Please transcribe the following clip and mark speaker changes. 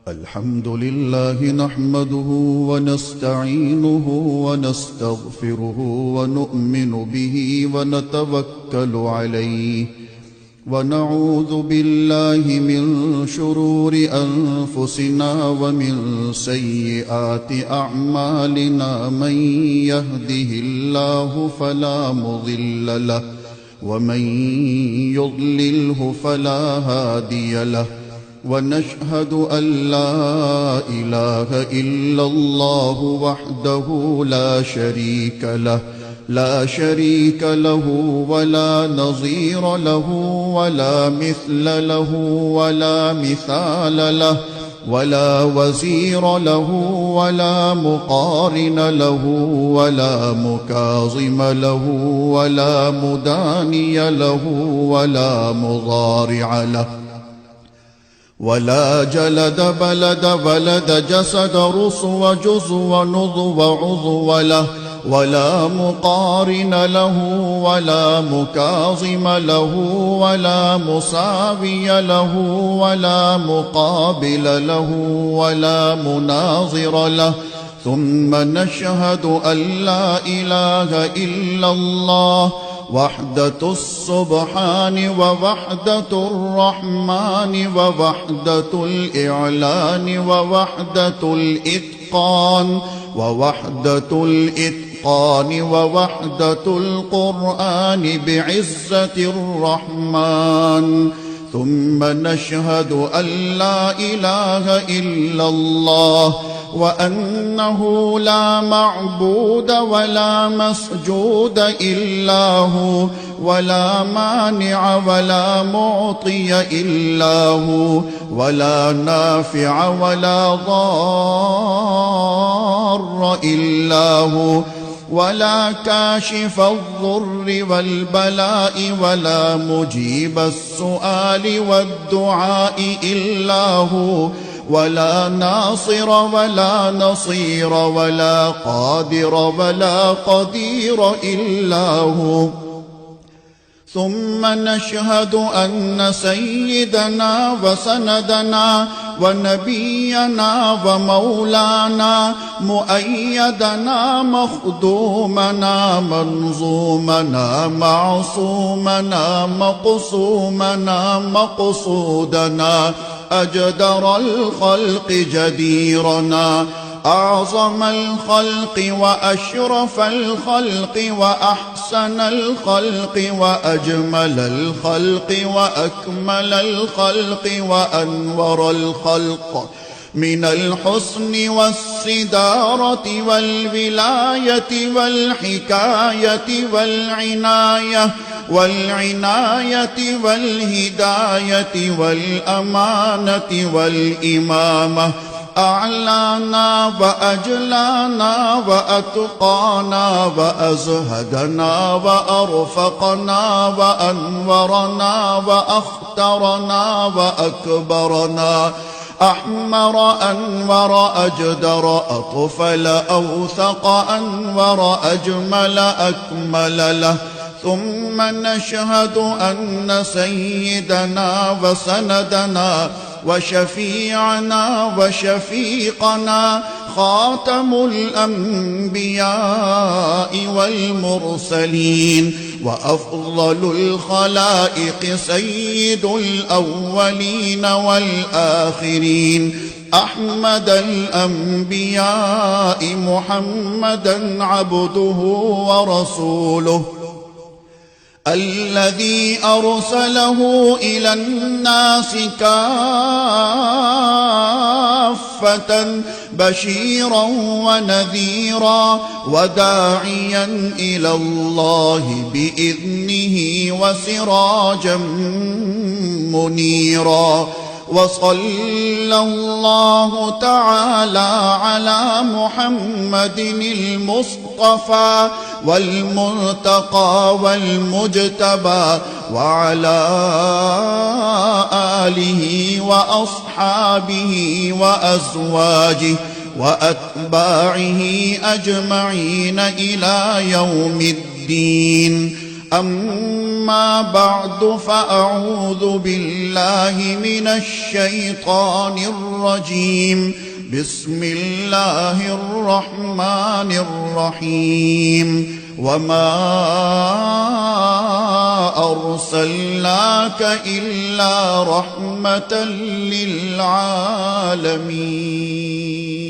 Speaker 1: الحمد لله نحمده ونستعينه ونستغفره ونؤمن به ونتوكل عليه ونعوذ بالله من شرور أنفسنا ومن سيئات أعمالنا من يهده الله فلا مضل له ومن يضلله فلا هادي له ونشهد أن لا إله إلا الله وحده لا شريك له ولا نظير له ولا مثل له ولا مثال له ولا وزير له ولا مقارن له ولا مكاظم له ولا مداني له ولا مضارع له ولا جلد بلد جسد رسو جزو نضو عضو له ولا مقارن له ولا مكاظم له ولا مساوي له ولا مقابل له ولا مناظر له ثم نشهد أن لا إله إلا الله وحدة السبحان ووحدة الرحمن ووحدة الإعلان ووحدة الإتقان ووحدة القرآن بعزة الرحمن ثم نشهد أن لا إله إلا الله وأنه لا معبود ولا مسجود إلا هو ولا مانع ولا معطي إلا هو ولا نافع ولا ضار إلا هو ولا كاشف الضر والبلاء ولا مجيب السؤال والدعاء إلا هو ولا ناصر ولا نصير ولا قادر ولا قدير إلا هو ثم نشهد أن سيدنا وسندنا ونبينا ومولانا مؤيدنا مخدومنا منظومنا معصومنا مقسومنا مقصودنا أجدر الخلق جديرنا أعظم الخلق وأشرف الخلق وأحسن الخلق وأجمل الخلق وأكمل الخلق وأنور الخلق من الحسن والصدارة والولاية والحكاية والعناية والهداية والأمانة والإمامة أعلانا وأجلانا وأتقانا وأزهدنا وأرفقنا وأنورنا وأخترنا وأكبرنا أحمر أنور أجدر أطفل أوثق أنور أجمل أكمل له ثم نشهد أن سيدنا وسندنا وشفيعنا وشفيقنا خاتم الأنبياء والمرسلين وأفضل الخلائق سيد الأولين والآخرين أحمد الأنبياء محمدا عبده ورسوله الذي أرسله إلى الناس كافة بشيرا ونذيرا وداعيا إلى الله بإذنه وسراجا منيرا وصلى الله تعالى على محمد المصطفى والمرتقى والمجتبى وعلى آله وأصحابه وأزواجه وأتباعه أجمعين إلى يوم الدين. أما بعد فأعوذ بالله من الشيطان الرجيم. بسم الله الرحمن الرحيم. وما أرسلناك إلا رحمة للعالمين.